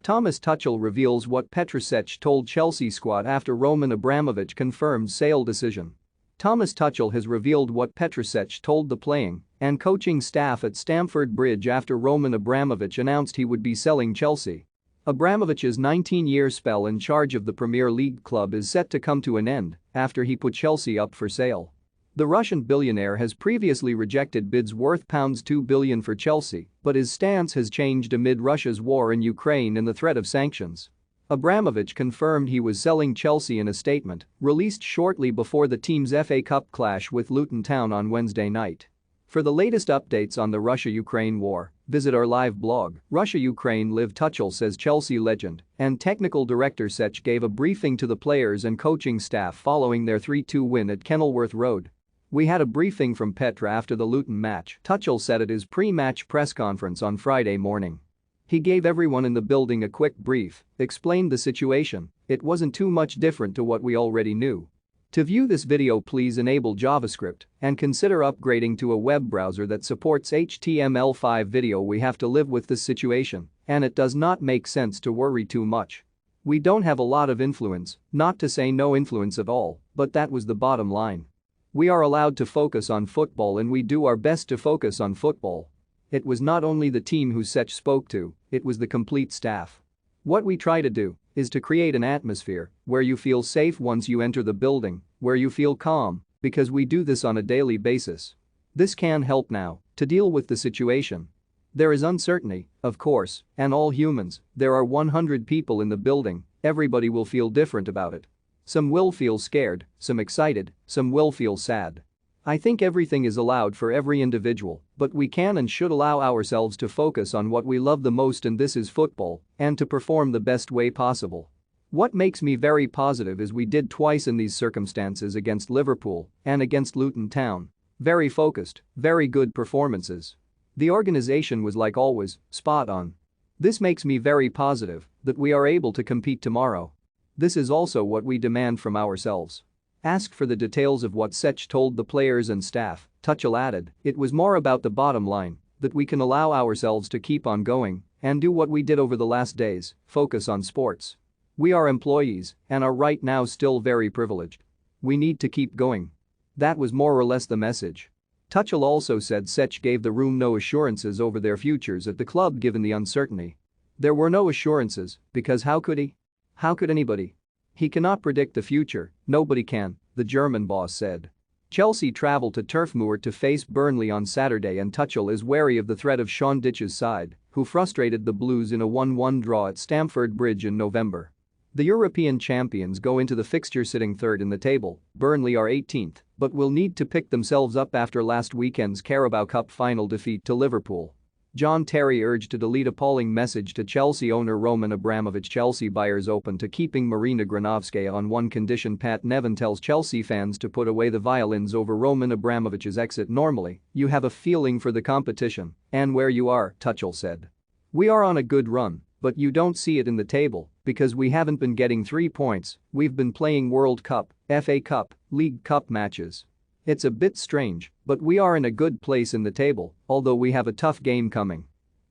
Thomas Tuchel reveals what Petr Cech told Chelsea squad after Roman Abramovich confirmed sale decision. Thomas Tuchel has revealed what Petr Cech told the playing and coaching staff at Stamford Bridge after Roman Abramovich announced he would be selling Chelsea. Abramovich's 19-year spell in charge of the Premier League club is set to come to an end after he put Chelsea up for sale. The Russian billionaire has previously rejected bids worth £2 billion for Chelsea, but his stance has changed amid Russia's war in Ukraine and the threat of sanctions. Abramovich confirmed he was selling Chelsea in a statement released shortly before the team's FA Cup clash with Luton Town on Wednesday night. For the latest updates on the Russia-Ukraine war, visit our live blog, Russia-Ukraine Live. Tuchel says Chelsea legend and technical director Cech gave a briefing to the players and coaching staff following their 3-2 win at Kenilworth Road. "We had a briefing from Petr after the Luton match," Tuchel said at his pre-match press conference on Friday morning. "He gave everyone in the building a quick brief, explained the situation, it wasn't too much different to what we already knew." To view this video, please enable JavaScript and consider upgrading to a web browser that supports HTML5 video. We have to live with this situation, and it does not make sense to worry too much. We don't have a lot of influence, not to say no influence at all, but that was the bottom line. We are allowed to focus on football and we do our best to focus on football. It was not only the team who Cech spoke to, it was the complete staff. What we try to do is to create an atmosphere where you feel safe once you enter the building, where you feel calm, because we do this on a daily basis. This can help now to deal with the situation. There is uncertainty, of course, and all humans, there are 100 people in the building, everybody will feel different about it. Some will feel scared, some excited, some will feel sad. I think everything is allowed for every individual, but we can and should allow ourselves to focus on what we love the most, and this is football, and to perform the best way possible. What makes me very positive is we did twice in these circumstances against Liverpool and against Luton Town. Very focused, very good performances. The organization was, like always, spot on. This makes me very positive that we are able to compete tomorrow. This is also what we demand from ourselves." Asked for the details of what Cech told the players and staff, Tuchel added, "It was more about the bottom line, that we can allow ourselves to keep on going and do what we did over the last days, focus on sports. We are employees and are right now still very privileged. We need to keep going." That was more or less the message. Tuchel also said Cech gave the room no assurances over their futures at the club given the uncertainty. There were no assurances, because how could he? How could anybody? He cannot predict the future, nobody can, the German boss said. Chelsea travel to Turf Moor to face Burnley on Saturday, and Tuchel is wary of the threat of Sean Dyche's side, who frustrated the Blues in a 1-1 draw at Stamford Bridge in November. The European champions go into the fixture sitting third in the table, Burnley are 18th, but will need to pick themselves up after last weekend's Carabao Cup final defeat to Liverpool. John Terry urged to delete appalling message to Chelsea owner Roman Abramovich. Chelsea buyers open to keeping Marina Granovskaya on one condition. Pat Nevin tells Chelsea fans to put away the violins over Roman Abramovich's exit. "Normally, you have a feeling for the competition and where you are," Tuchel said. "We are on a good run, but you don't see it in the table because we haven't been getting 3 points, we've been playing World Cup, FA Cup, League Cup matches. It's a bit strange, but we are in a good place in the table, although we have a tough game coming.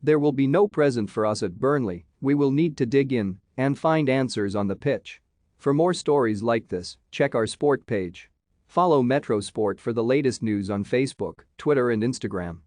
There will be no present for us at Burnley, we will need to dig in and find answers on the pitch." For more stories like this, check our sport page. Follow Metro Sport for the latest news on Facebook, Twitter and Instagram.